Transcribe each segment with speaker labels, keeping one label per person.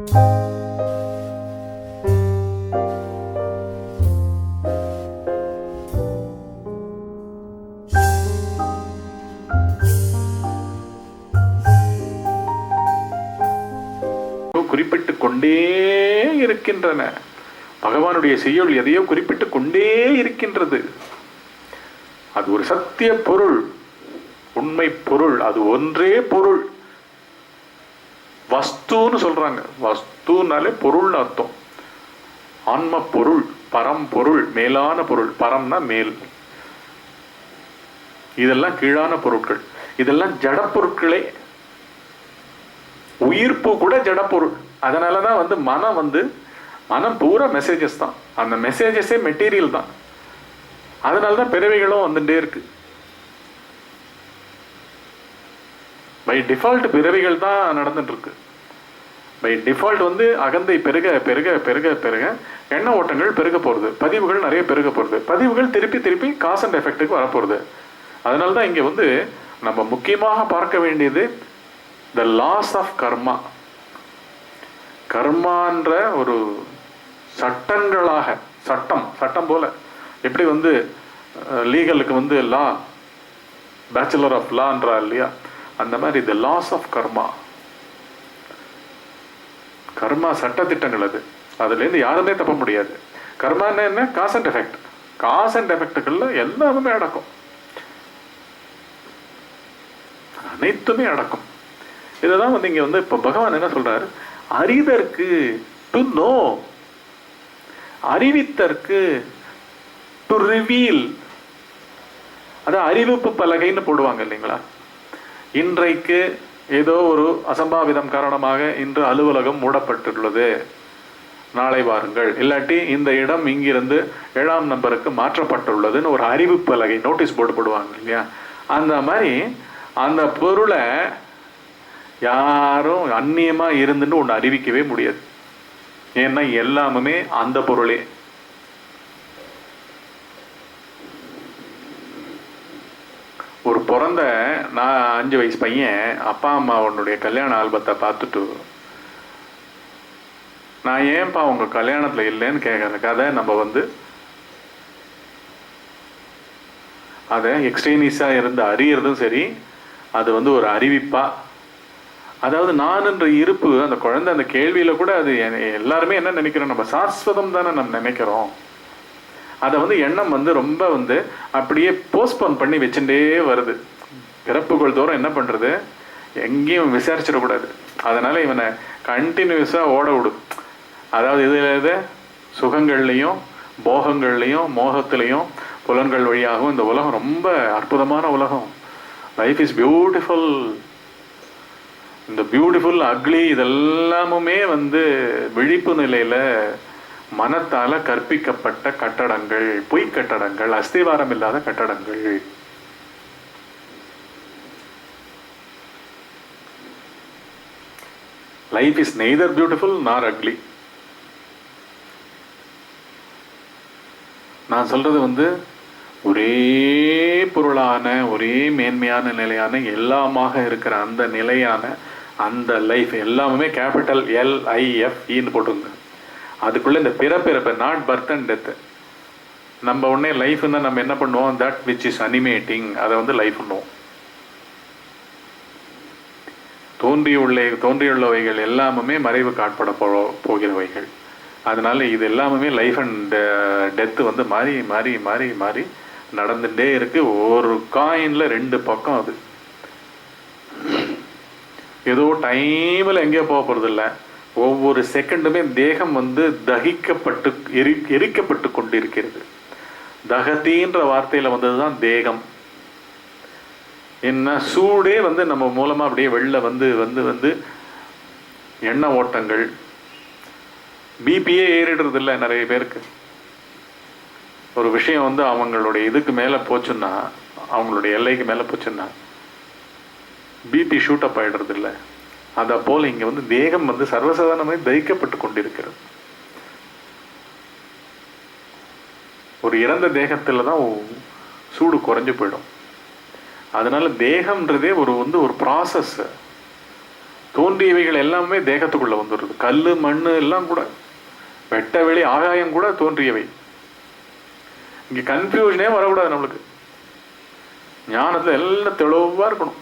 Speaker 1: குறிப்பிட்டு கொண்டே இருக்கின்றன. பகவானுடைய செய்யுள் எதையோ குறிப்பிட்டு கொண்டே இருக்கின்றது. அது ஒரு சத்திய பொருள், உண்மை பொருள், அது ஒன்றே பொருள். வஸ்துன்னு சொல்றாங்க. வஸ்துனாலே பொருள் அர்த்தம். ஆன்ம பொருள், பரம்பொருள், மேலான பொருள். பரம்னா மேல், இதெல்லாம் கீழான பொருட்கள். இதெல்லாம் ஜட பொருட்களே. உயிர்ப்பு கூட ஜட பொருள். அதனாலதான் மனம் பூரா மெசேஜஸ் தான். அந்த மெசேஜஸே மெட்டீரியல் தான். அதனாலதான் பிறவிகளும் வந்துட்டே இருக்கு. பை டிஃபால்ட் பிறவிகள் தான் நடந்துட்டு இருக்கு. பை டிஃபால்ட் அகந்தை பெருக பெருக பெருக பெருக எண்ண ஓட்டங்கள் பெருக போறது, பதிவுகள் நிறைய பெருக போறது, பதிவுகள் திருப்பி திருப்பி காஸ் அண்ட் எஃபெக்டுக்கு வரப்போறது. அதனாலதான் இங்க நம்ம முக்கியமாக பார்க்க வேண்டியது த லாஸ் ஆஃப் கர்மா. கர்மான்ற ஒரு சட்டங்களாக, சட்டம் போல எப்படி லீகலுக்கு லா, பேச்சுலர் ஆஃப் லான்றா இல்லையா, அந்த மாதிரி த லாஸ் ஆஃப் கர்மா. கர்மா சட்டத்திட்டங்கள். அதுலேருந்து யாருமே தப்ப முடியாது. கர்மான்னு என்ன? Cause and effect. Cause and எஃபெக்டுகள்ல எல்லாமே அடக்கும், அனைத்துமே அடக்கும். இதுதான் இங்க இப்ப பகவான் என்ன சொல்றாரு? அறிதற்கு, டு நோ, அறிவித்தற்கு, டு ரிவீல். அதான் அறிவிப்பு பலகைன்னு போடுவாங்க இல்லைங்களா? இன்றைக்கு ஏதோ ஒரு அசம்பாவிதம் காரணமாக இன்று அலுவலகம் மூடப்பட்டுள்ளது, நாளை வாருங்கள், இல்லாட்டி இந்த இடம் இங்கிருந்து 7ஆம் நம்பருக்கு மாற்றப்பட்டுள்ளதுன்னு ஒரு அறிவிப்பு பலகை, நோட்டீஸ் போர்டு போடுவாங்க இல்லையா? அந்த மாதிரி அந்த பொருளை யாரும் அந்நியமா இருந்துன்னு ஒன்று அறிவிக்கவே முடியாது. ஏன்னா எல்லாமே அந்த பொருளே. ஒரு பிறந்த 5 வயசு பையன் அப்பா அம்மாவனுடைய கல்யாண ஆல்பத்தை பார்த்துட்டு, நான் ஏன்பா உங்க கல்யாணத்துல இல்லைன்னு கேட்கற கதை நம்ம அதை எக்ஸ்ட்ரீனிஸா இருந்து அறியறதும் சரி, அது ஒரு அறிவிப்பா. அதாவது நான்ன்ற இருப்பு, அந்த குழந்தை அந்த கேள்வியில கூட அது எல்லாருமே என்ன நினைக்கிறோம்? நம்ம சாஸ்வதம் தானே நம்ம நினைக்கிறோம். அதை எண்ணம் ரொம்ப அப்படியே போஸ்ட்போன் பண்ணி வச்சுட்டே வருது. பிறப்புகள் தோறும் என்ன பண்றது? எங்கேயும் விசாரிச்சிடக்கூடாது. அதனால இவனை கண்டினியூஸா ஓட விடும். அதாவது இதுல சுகங்கள்லையும் போகங்கள்லையும் மோகத்திலையும் புலன்கள் வழியாகவும் இந்த உலகம் ரொம்ப அற்புதமான உலகம். Life is beautiful. இந்த பியூட்டிஃபுல் அக்லி இதெல்லாமுமே விழிப்பு நிலையில மனத்தால கற்பிக்கப்பட்ட கட்டடங்கள், பொய் கட்டடங்கள், அஸ்திவாரம் இல்லாத கட்டடங்கள். லைஃப் இஸ் நெய்தர் பியூட்டிஃபுல் நார் அக்லி. நான் சொல்றது ஒரே பொருளான, ஒரே மேன்மையான நிலையான, எல்லாமாக இருக்கிற அந்த நிலையான அந்த லைஃப் எல்லாமே கேபிட்டல் LIFEன்னு போட்டுங்க. அதுக்குள்ள இந்த பிறப்பிறப்பு, நாட் பர்த் அண்ட் டெத். நம்ம உடனே லைஃப்னா நம்ம என்ன பண்ணுவோம்? தட் விச் இஸ் அனிமேட்டிங், அதை லைஃப் பண்ணுவோம். தோன்றியுள்ளவைகள் எல்லாமே மறைவு காட்பட போகிறவைகள். அதனால இது எல்லாமே லைஃப் அண்ட் டெத் மாறி மாறி மாறி மாறி நடந்துட்டே இருக்கு. ஒரு காயின்ல 2 பக்கம். அது ஏதோ டைம்ல எங்கேயோ போக போறது இல்லை. ஒவ்வொரு செகண்டுமே தேகம் தகிக்கப்பட்டு எரிக்கப்பட்டு கொண்டிருக்கிறது. தகத்தின்ற வார்த்தையில வந்ததுதான் தேகம். என்ன சூடே நம்ம மூலமா அப்படியே வெளில வந்து எண்ண ஓட்டங்கள், பிபியே ஏறிடுறது இல்லை நிறைய பேருக்கு. ஒரு விஷயம் அவங்களுடைய இதுக்கு மேல போச்சுன்னா, அவங்களுடைய எல்லைக்கு மேல போச்சுன்னா பிபி ஷூட் அப் ஆயிடுறது இல்லை. அத போல இங்க தேகம் சர்வசாதாரணமாக தகிக்கப்பட்டு கொண்டிருக்கிறது. ஒரு இறந்த தேகத்துல தான் சூடு குறைஞ்சு போயிடும். அதனால தேகம்ன்றதே ஒரு ப்ராசஸ். தோன்றியவைகள் எல்லாமே தேகத்துக்குள்ள வந்துடுறது. கல் மண் எல்லாம் கூட, வெட்ட வெளி ஆகாயம் கூட தோன்றியவை. இங்க கன்ஃபியூஷனே வரக்கூடாது நம்மளுக்கு. ஞானத்துல எல்லாம் தெளிவா இருக்கணும்.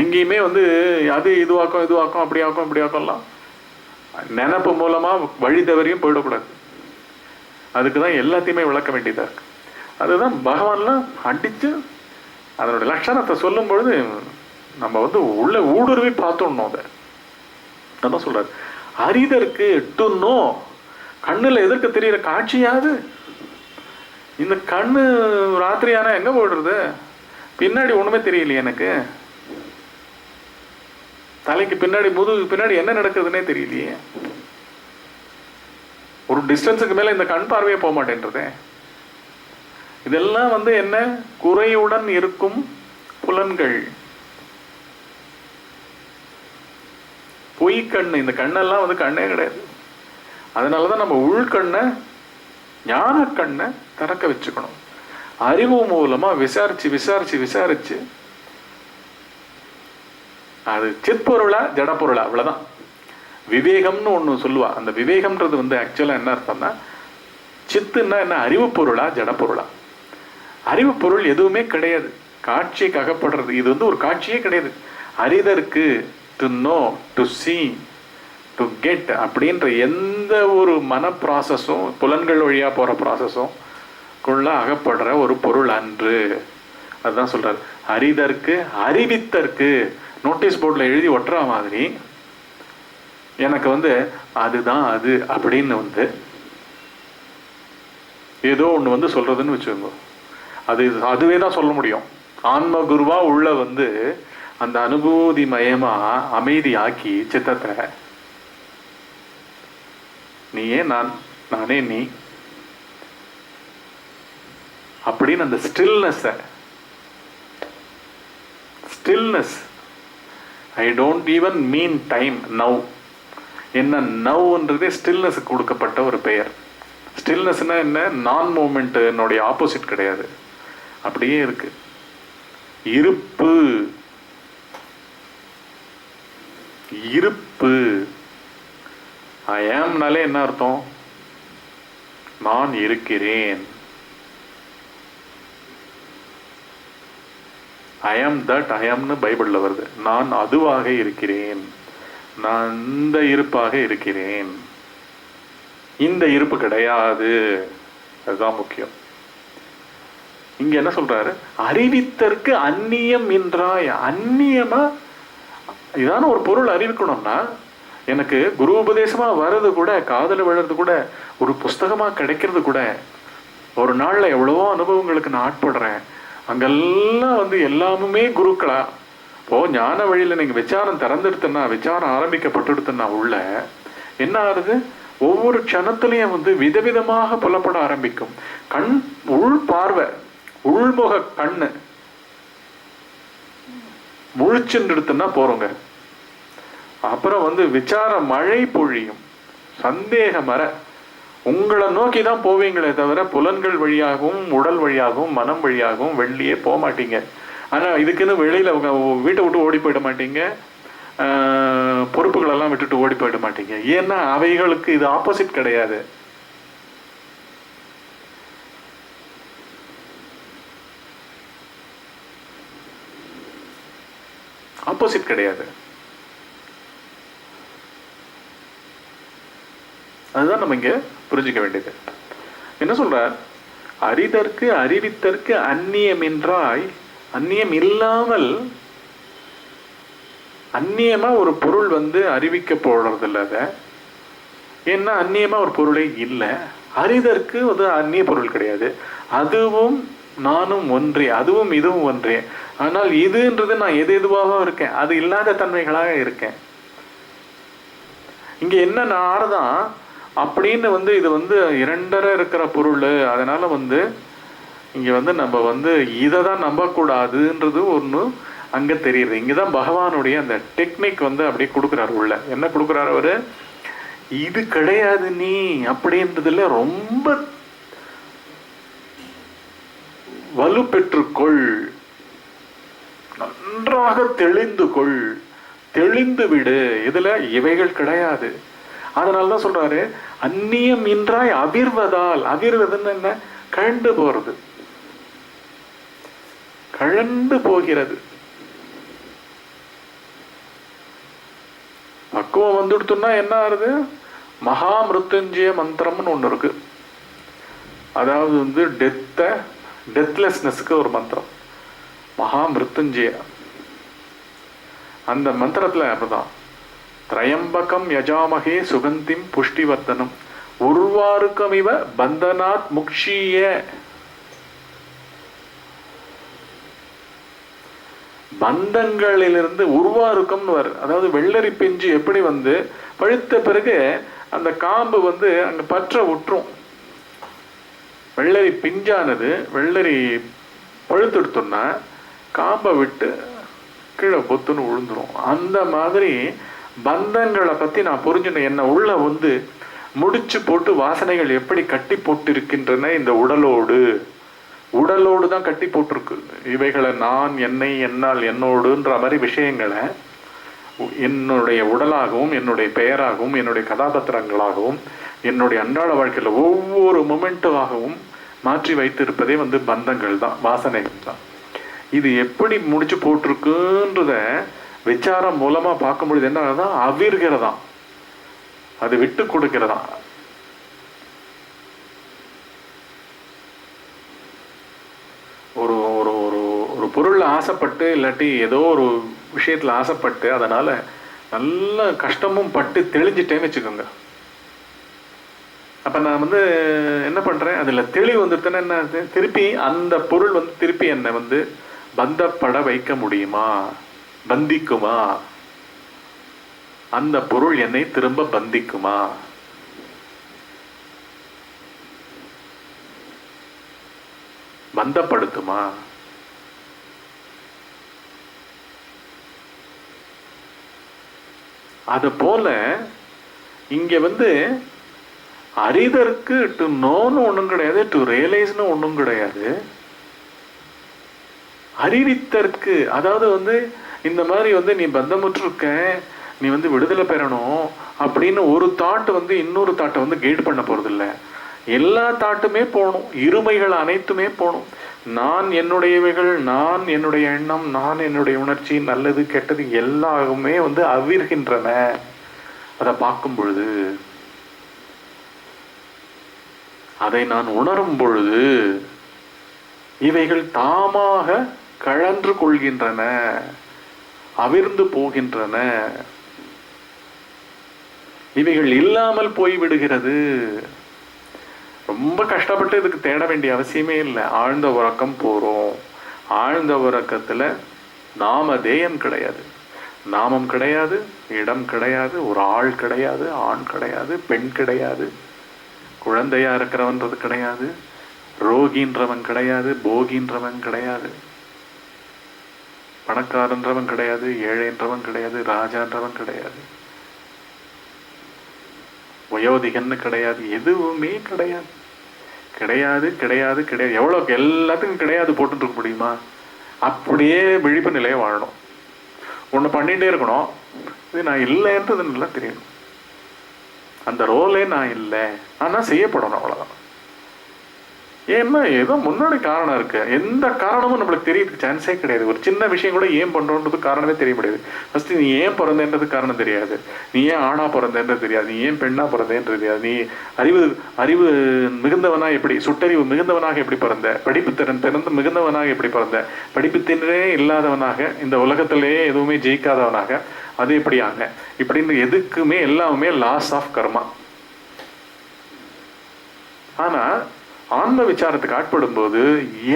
Speaker 1: எங்கேயுமே வந்து அது இதுவாக்கம் அப்படி ஆக்கும் இப்படி ஆக்கம்லாம் நினப்பு மூலமா வழி தவறியும் போயிடக்கூடாது. அதுக்குதான் எல்லாத்தையுமே விளக்க வேண்டியதா இருக்கு. அதுதான் பகவான்லாம் அடிச்சு அதனுடைய லட்சணத்தை சொல்லும் பொழுது நம்ம வந்து உள்ள ஊடுருவி பார்த்துடணும். அதை அதான் சொல்றாரு, அரிதற்கு டு நோ. கண்ணுல எதற்கு தெரியற காட்சியாது. இந்த கண்ணு ராத்திரி ஆனா எங்க போயிடுறது? பின்னாடி ஒண்ணுமே தெரியலையே எனக்கு. தலைக்கு பின்னாடி முதுகு பின்னாடி என்ன நடக்குதுன்னே தெரியலையே. ஒரு டிஸ்டன்ஸுக்கு மேல இந்த கண் பார்வையே போக மாட்டேன்றதே. இதெல்லாம் வந்து என்ன? குறையுடன் இருக்கும் புலன்கள். பொய் கண்ணு. இந்த கண்ணெல்லாம் வந்து கண்ணே கிடையாது. அதனாலதான் நம்ம உள்கண்ணை, ஞான கண்ணை திறக்க வச்சுக்கணும். அறிவு மூலமா விசாரிச்சு அது சிற்பொருளா ஜடப்பொருளா, அவ்வளவுதான். விவேகம்னு ஒண்ணு சொல்லுவா. அந்த விவேகம்ன்றது வந்து ஆக்சுவலா என்ன அர்த்தம்னா, சித்துன்னா என்ன? அறிவு பொருளா ஜடப்பொருளா? அறிவு பொருள் எதுவுமே கிடையாது. காட்சிக்கு அகப்படுறது. இது வந்து ஒரு காட்சியே கிடையாது. அறிதற்கு, to know, to see, to get அப்படின்ற எந்த ஒரு மன ப்ராசஸும், புலன்கள் வழியா போற ப்ராசஸும் குள்ள அகப்படுற ஒரு பொருள் அன்று. அதுதான் சொல்றாரு, அறிதற்கு அறிவித்தற்கு. நோட்டீஸ் போர்டில் எழுதி ஒட்டுற மாதிரி எனக்கு வந்து அதுதான் அது அப்படின்னு வந்து ஏதோ ஒன்று வந்து சொல்றதுன்னு வச்சுக்கோங்க. அதுவே தான் சொல்ல முடியும். ஆன்ம குருவா உள்ள வந்து அந்த அனுபூதி மயமா அமைதி ஆக்கி சித்தத்தை, நீயே நான், நானே நீ அப்படின்னு அந்த stillness I don't even mean time now. என்ன நவ்ன்றது ஸ்டில்னஸ் கொடுக்கப்பட்ட ஒரு பெயர். ஸ்டில்னஸ்னா என்ன? நான் மூமெண்ட், என்னுடைய ஆப்போசிட் கிடையாது, அப்படியே இருக்கு. இருப்பு ஐ ஆம்னாலே என்ன அர்த்தம்? நான் இருக்கிறேன். ஐ ஆம் தட், ஐ ஆம்னு பைபிள்ல வருது. நான் அதுவாக இருக்கிறேன், நான் இந்த இருப்பாக இருக்கிறேன். இந்த இருப்பு கிடையாது. அதுதான் முக்கியம். இங்க என்ன சொல்றாரு? அறிவித்தற்கு அந்நியம் என்றாய். அந்நியமா இதான ஒரு பொருள் அறிவிக்கணும்னா, எனக்கு குரு உபதேசமா வர்றது கூட, காதல விழுறது கூட, ஒரு புஸ்தகமா கிடைக்கிறது கூட, ஒரு நாள்ல எவ்வளவோ அனுபவங்களுக்கு நான் ஆட்படுறேன். அங்கெல்லாம் வந்து எல்லாமுமே குருக்களா. இப்போ ஞான வழியில நீங்க விசாரம் திறந்துடுத்துன்னா, விசாரம் ஆரம்பிக்கப்பட்டுடுத்துன்னா உள்ள என்ன ஆகுது? ஒவ்வொரு க்ஷணத்திலையும் வந்து விதவிதமாக புலப்பட ஆரம்பிக்கும். கண் உள் பார்வை, உள்முக கண்ணு முழிச்சுன்னு எடுத்துன்னா போறோங்க. அப்புறம் வந்து விசார மழை பொழியும். சந்தேகம் வர உங்களை நோக்கி தான் போவீங்களே தவிர புலன்கள் வழியாகவும் உடல் வழியாகவும் மனம் வழியாகவும் வெளியே போக மாட்டீங்க. ஆனா இதுக்குன்னு வெளியில வீட்டை விட்டு ஓடி போயிட மாட்டீங்க, பொறுப்புகளெல்லாம் விட்டுட்டு ஓடி போயிட மாட்டீங்க. ஏன்னா அவைகளுக்கு இது ஆப்போசிட் கிடையாது. ஆப்போசிட் கிடையாது. அதுதான் நம்ம இங்க புரிஞ்சுக்க வேண்டியது. என்ன சொல்றார்? அறிதற்கு அறிவித்தற்கு அந்நியம் என்றாய். அந்நியம் இல்லாமல், அந்நியமா ஒரு பொருள் வந்து அறிவிக்க போடுறது இல்ல. அத ஏன்னா அந்நியமா ஒரு பொருளே இல்லை. அறிதற்கு அது அந்நிய பொருள் கிடையாது. அதுவும் நானும் ஒன்றே, அதுவும் இதுவும் ஒன்றே. ஆனால் இதுன்றது நான் எதுவாக இருக்கேன், அது இல்லாத தன்மைகளாக இருக்கேன். இங்க என்ன நார்தான் அப்படின்னு வந்து இது வந்து இரண்டரை இருக்கிற பொருள். அதனால வந்து இங்க வந்து நம்ம வந்து இதை தான் நம்பக்கூடாதுன்றது ஒண்ணு அங்க தெரியுது. இங்கதான் பகவானுடைய அந்த டெக்னிக் வந்து அப்படியே கொடுக்குறாரு. உள்ள என்ன கொடுக்குறாரு அவரு? இது கிடையாது நீ அப்படின்றதுல ரொம்ப வலு பெற்றுக்கொள். நன்றாக தெளிந்து கொள், தெளிந்து விடு. இதுல இவைகள் கிடையாது. அதனாலதான் சொல்றாரு, அந்நியம் இன்றாய் அவிர்வதால். அவிர்வதுன்னு என்ன? கழண்டு போறது, கழண்டு போகிறது. பக்குவம் வந்துடுத்துன்னா என்ன ஆகுது? மகா மிருத்யுஞ்சய மந்திரம்னு ஒண்ணு இருக்கு. அதாவது வந்து டெத்லெஸ்னஸ்க்கு ஒரு மந்திரம், மகா மிருத்யுஞ்சய. அந்த மந்திரத்துல அப்படிதான், திரையம்பகம் யஜாமகே சுகந்திம் புஷ்டிவர்தனம் உருவாருக்கம் இவ பந்தனாத் முக்ஷிய. பந்தங்களிலிருந்து உருவாருக்கம்னு வரு. அதாவது வெள்ளரி பிஞ்சு எப்படி வந்து பழுத்த பிறகு அந்த காம்பு வந்து அங்க பற்ற விட்டுரும். வெள்ளரி பிஞ்சானது வெள்ளரி பழுத்துடுத்தோம்னா காம்பை விட்டு கீழே பொத்துன்னு விழுந்துரும். அந்த மாதிரி பந்தங்களை பத்தி நான் புரிஞ்சுட்டேன். என்ன உள்ள வந்து முடிச்சு போட்டு வாசனைகள் எப்படி கட்டி போட்டு இருக்கின்றன இந்த உடலோடு. உடலோடு தான் கட்டி போட்டிருக்கு. இவைகளை நான், என்னை, என்னால், என்னோடுன்ற மாதிரி விஷயங்களை என்னுடைய உடலாகவும் என்னுடைய பெயராகவும் என்னுடைய கதாபாத்திரங்களாகவும் என்னுடைய அன்றாட வாழ்க்கையில் ஒவ்வொரு மொமெண்ட்டாகவும் மாற்றி வைத்திருப்பதே வந்து பந்தங்கள் தான், வாசனைகள் தான். இது எப்படி முடிச்சு போட்டிருக்குன்றத விசாரம் மூலமா பார்க்கும் பொழுது என்ன ஆகுதுன்னா, அவிர்கிறதாம், அது விட்டு கொடுக்கிறதா. ஒரு ஒரு ஒரு ஒரு பொருள் ஆசைப்பட்டு இல்லாட்டி ஏதோ ஒரு விஷயத்துல ஆசைப்பட்டு அதனால நல்ல கஷ்டமும் பட்டு தெளிஞ்சிட்டேன்னு வச்சுக்கோங்க. அப்ப நான் வந்து என்ன பண்றேன், அதுல தெளிவு வந்துட்டுன்னா என்ன, திருப்பி அந்த பொருள் வந்து திருப்பி என்னை வந்து பந்தப்பட வைக்க முடியுமா, பந்திக்குமா? அந்த பொருள் என்னை திரும்ப பந்திக்குமா? பந்தப்படுத்துமா? அது போல இங்க வந்து அறிதற்கு டு நோன்னு ஒண்ணும் கிடையாது, டு ரியலைஸ்னு ஒண்ணும் கிடையாது. அறிவித்தற்கு, அதாவது வந்து இந்த மாதிரி வந்து நீ பந்தமுற்றிருக்க, நீ வந்து விடுதலை பெறணும் அப்படின்னு ஒரு தாட் வந்து இன்னொரு தாட்டை வந்து கைட் பண்ண போறது இல்லை. எல்லா தாட்டுமே போகணும், இருமைகள் அனைத்துமே போகணும். நான் என்னுடையவைகள், நான் என்னுடைய எண்ணம், நான் என்னுடைய உணர்ச்சி, நல்லது கெட்டது எல்லாமே வந்து அவிர்கின்றன. அதை பார்க்கும் பொழுது, அதை நான் உணரும் பொழுது இவைகள் தாமாக கழன்று கொள்கின்றன, அவிர்ந்து போகின்றன. இவைகள் இல்லாமல் போய்விடுகிறது. ரொம்ப கஷ்டப்பட்டு இதுக்கு தேட வேண்டிய அவசியமே இல்லை. ஆழ்ந்த உறக்கம் போறோம். ஆழ்ந்த உறக்கத்துல நாமதேயம் கிடையாது, நாமம் கிடையாது, இடம் கிடையாது, ஒரு ஆள் கிடையாது, ஆண் கிடையாது, பெண் கிடையாது, குழந்தையா இருக்கிறவன்றது கிடையாது, ரோகின்றவன் கிடையாது, போகின்றவன் கிடையாது, பணக்காரன்றவன் கிடையாது, ஏழைன்றவன் கிடையாது, ராஜான்றவன் கிடையாது, வயோதிகன்னு கிடையாது, எதுவுமே கிடையாது. கிடையாது கிடையாது கிடையாது. எவ்வளவு எல்லாத்துக்கும் கிடையாது போட்டு இருக்க முடியுமா? அப்படியே விழிப்பு நிலையை வாழணும். ஒண்ணு பண்ணிட்டே இருக்கணும். இது நான் இல்லைன்றது நல்லா தெரியணும். அந்த ரோலே நான் இல்லை, ஆனா செய்யப்படணும், அவ்வளவுதான். ஏன்னா ஏதோ முன்னாடி காரணம் இருக்கு. எந்த காரணமும் நம்மளுக்கு தெரியறதுக்கு சான்ஸே கிடையாது. ஒரு சின்ன விஷயம் கூட ஏன் பண்றோன்றது காரணமே தெரிய முடியாது. ஃபர்ஸ்ட் நீ ஏன் பிறந்தேன்றது காரணம் தெரியாது, நீ ஏன் ஆணா பிறந்தேன்றது தெரியாது, நீ ஏன் பெண்ணா பிறந்தேன்றது தெரியாது, நீ அறிவு மிகுந்தவனா எப்படி, சுட்டறிவு மிகுந்தவனாக எப்படி பிறந்த, படிப்பு திறன் பிறந்து மிகுந்தவனாக எப்படி பிறந்த, படிப்பு திறனே இல்லாதவனாக இந்த உலகத்திலேயே எதுவுமே ஜெயிக்காதவனாக அது எப்படி ஆங்க, இப்படின்னு எதுக்குமே எல்லாமே லாஸ் ஆஃப் கர்மா. ஆனா ஆன்ம விசாரத்துக்கு ஆட்படும் போது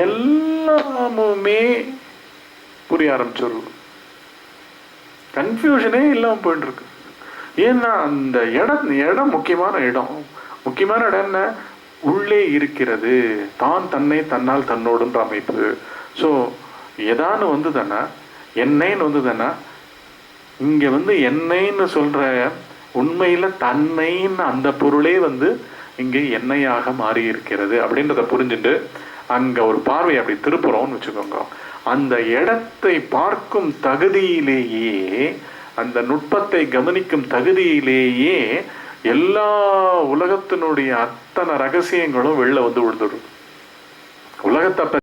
Speaker 1: எல்லாமுமே புரிய ஆரம்பிச்சிடும். கன்ஃபியூஷனே இல்லாம போயிட்டு இருக்கு. ஏன்னா அந்த இடம் முக்கியமான இடம். முக்கியமான இடம் என்ன? உள்ளே இருக்கிறது. தான் தன்னை தன்னால் தன்னோடுன்ற அமைப்பு. ஸோ எதான்னு வந்து தானே என்னைன்னு வந்து தானே இங்க வந்து என்னைன்னு சொல்ற உண்மையில தன்னைன்னு அந்த பொருளே வந்து இங்கே எண்ணெயாக மாறி இருக்கிறது அப்படின்றத புரிஞ்சுட்டு அங்க ஒரு பார்வை அப்படி திருப்புறோம்னு வச்சுக்கோங்க. அந்த இடத்தை பார்க்கும் தகுதியிலேயே, அந்த நுட்பத்தை கவனிக்கும் தகுதியிலேயே எல்லா உலகத்தினுடைய அத்தனை ரகசியங்களும் வெளில வந்து விழுந்துடும். உலகத்தை